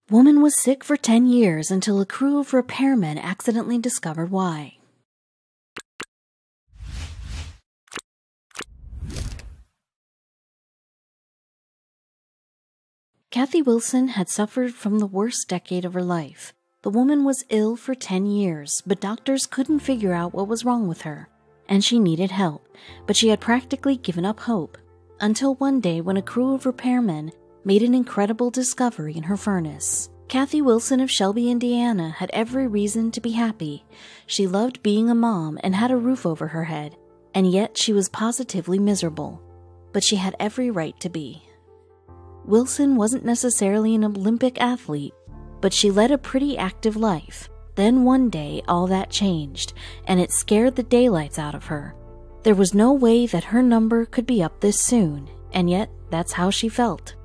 Woman was sick for 10 years until a crew of repairmen accidentally discovered why. Kathi Wilson had suffered from the worst decade of her life. The woman was ill for 10 years, but doctors couldn't figure out what was wrong with her, and she needed help, but she had practically given up hope. Until one day when a crew of repairmen made an incredible discovery in her furnace. Kathi Wilson of Shelby, Indiana had every reason to be happy. She loved being a mom and had a roof over her head, and yet she was positively miserable. But she had every right to be. Wilson wasn't necessarily an Olympic athlete, but she led a pretty active life. Then one day all that changed, and it scared the daylights out of her. There was no way that her number could be up this soon, and yet that's how she felt.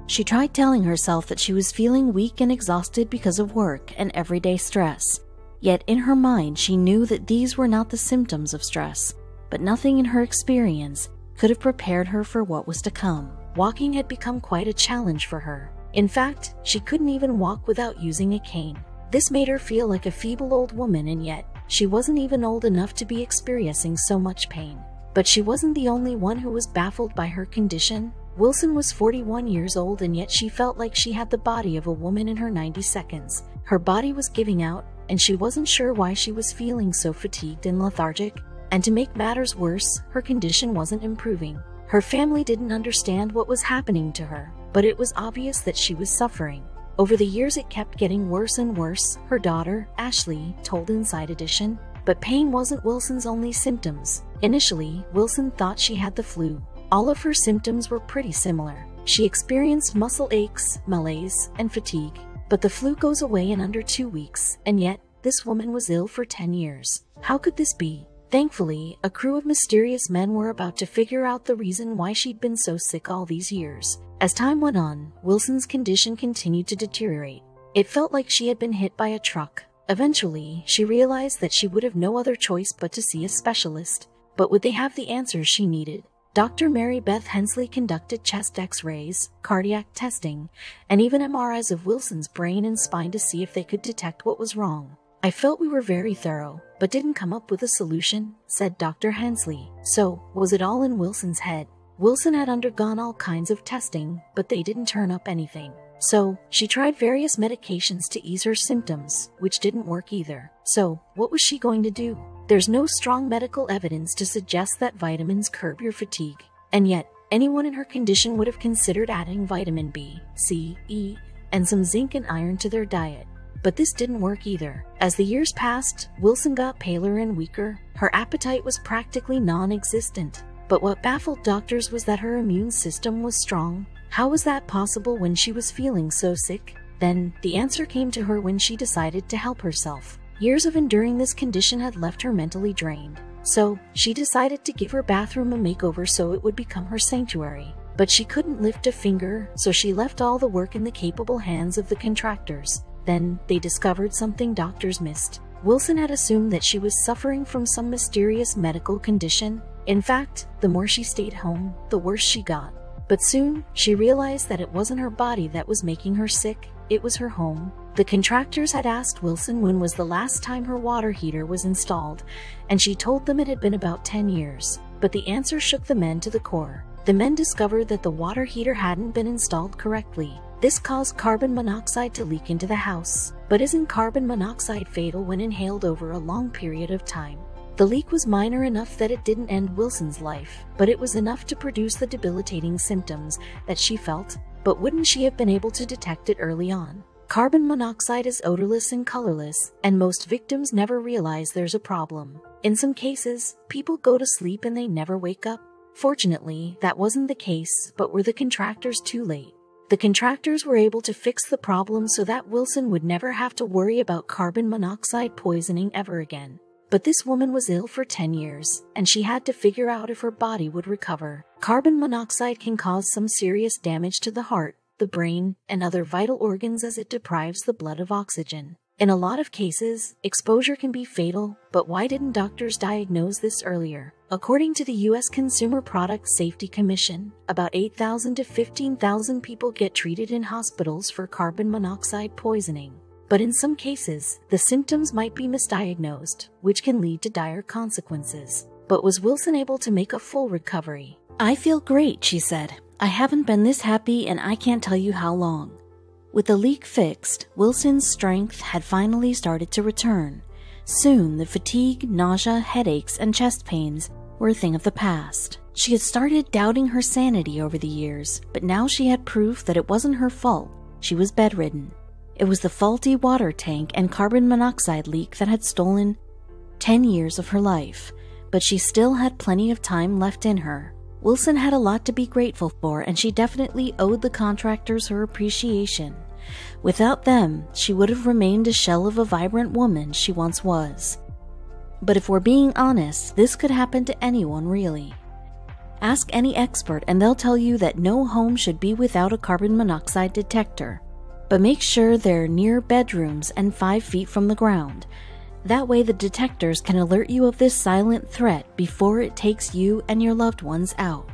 She tried telling herself that she was feeling weak and exhausted because of work and everyday stress. Yet in her mind she knew that these were not the symptoms of stress, but nothing in her experience could have prepared her for what was to come. Walking had become quite a challenge for her. In fact, she couldn't even walk without using a cane. This made her feel like a feeble old woman, and yet she wasn't even old enough to be experiencing so much pain. But she wasn't the only one who was baffled by her condition. Wilson was 41 years old, and yet she felt like she had the body of a woman in her 90 seconds. Her body was giving out, and she wasn't sure why she was feeling so fatigued and lethargic. And to make matters worse, her condition wasn't improving. Her family didn't understand what was happening to her, but it was obvious that she was suffering. Over the years it kept getting worse and worse, her daughter, Ashley, told Inside Edition. But pain wasn't Wilson's only symptoms. Initially, Wilson thought she had the flu. All of her symptoms were pretty similar. She experienced muscle aches, malaise, and fatigue. But the flu goes away in under 2 weeks, and yet this woman was ill for 10 years. How could this be? Thankfully, a crew of mysterious men were about to figure out the reason why she'd been so sick all these years. As time went on, Wilson's condition continued to deteriorate. It felt like she had been hit by a truck. Eventually, she realized that she would have no other choice but to see a specialist. But would they have the answers she needed? Dr. Mary Beth Hensley conducted chest x-rays, cardiac testing, and even MRIs of Wilson's brain and spine to see if they could detect what was wrong. "I felt we were very thorough, but didn't come up with a solution," said Dr. Hensley. So, was it all in Wilson's head? Wilson had undergone all kinds of testing, but they didn't turn up anything. So, she tried various medications to ease her symptoms, which didn't work either. So, what was she going to do? There's no strong medical evidence to suggest that vitamins curb your fatigue. And yet, anyone in her condition would have considered adding vitamin B, C, E, and some zinc and iron to their diet. But this didn't work either. As the years passed, Wilson got paler and weaker. Her appetite was practically non-existent. But what baffled doctors was that her immune system was strong. How was that possible when she was feeling so sick? Then, the answer came to her when she decided to help herself. Years of enduring this condition had left her mentally drained. So, she decided to give her bathroom a makeover so it would become her sanctuary. But she couldn't lift a finger, so she left all the work in the capable hands of the contractors. Then, they discovered something doctors missed. Wilson had assumed that she was suffering from some mysterious medical condition. In fact, the more she stayed home, the worse she got. But soon, she realized that it wasn't her body that was making her sick, it was her home. The contractors had asked Wilson when was the last time her water heater was installed, and she told them it had been about 10 years. But the answer shook the men to the core. The men discovered that the water heater hadn't been installed correctly. This caused carbon monoxide to leak into the house. But isn't carbon monoxide fatal when inhaled over a long period of time? The leak was minor enough that it didn't end Wilson's life, but it was enough to produce the debilitating symptoms that she felt. But wouldn't she have been able to detect it early on? Carbon monoxide is odorless and colorless, and most victims never realize there's a problem. In some cases, people go to sleep and they never wake up. Fortunately, that wasn't the case, but were the contractors too late? The contractors were able to fix the problem so that Wilson would never have to worry about carbon monoxide poisoning ever again. But this woman was ill for 10 years, and she had to figure out if her body would recover. Carbon monoxide can cause some serious damage to the heart, the brain, and other vital organs as it deprives the blood of oxygen. In a lot of cases, exposure can be fatal, but why didn't doctors diagnose this earlier? According to the U.S. Consumer Product Safety Commission, about 8,000 to 15,000 people get treated in hospitals for carbon monoxide poisoning. But in some cases, the symptoms might be misdiagnosed, which can lead to dire consequences. But was Wilson able to make a full recovery? "I feel great," she said. "I haven't been this happy and I can't tell you how long." With the leak fixed, Wilson's strength had finally started to return. Soon, the fatigue, nausea, headaches, and chest pains were a thing of the past. She had started doubting her sanity over the years, but now she had proof that it wasn't her fault. She was bedridden. It was the faulty water tank and carbon monoxide leak that had stolen 10 years of her life, but she still had plenty of time left in her. Wilson had a lot to be grateful for, and she definitely owed the contractors her appreciation. Without them, she would have remained a shell of a vibrant woman she once was. But if we're being honest, this could happen to anyone, really. Ask any expert and they'll tell you that no home should be without a carbon monoxide detector. But make sure they're near bedrooms and 5 feet from the ground. That way the detectors can alert you of this silent threat before it takes you and your loved ones out.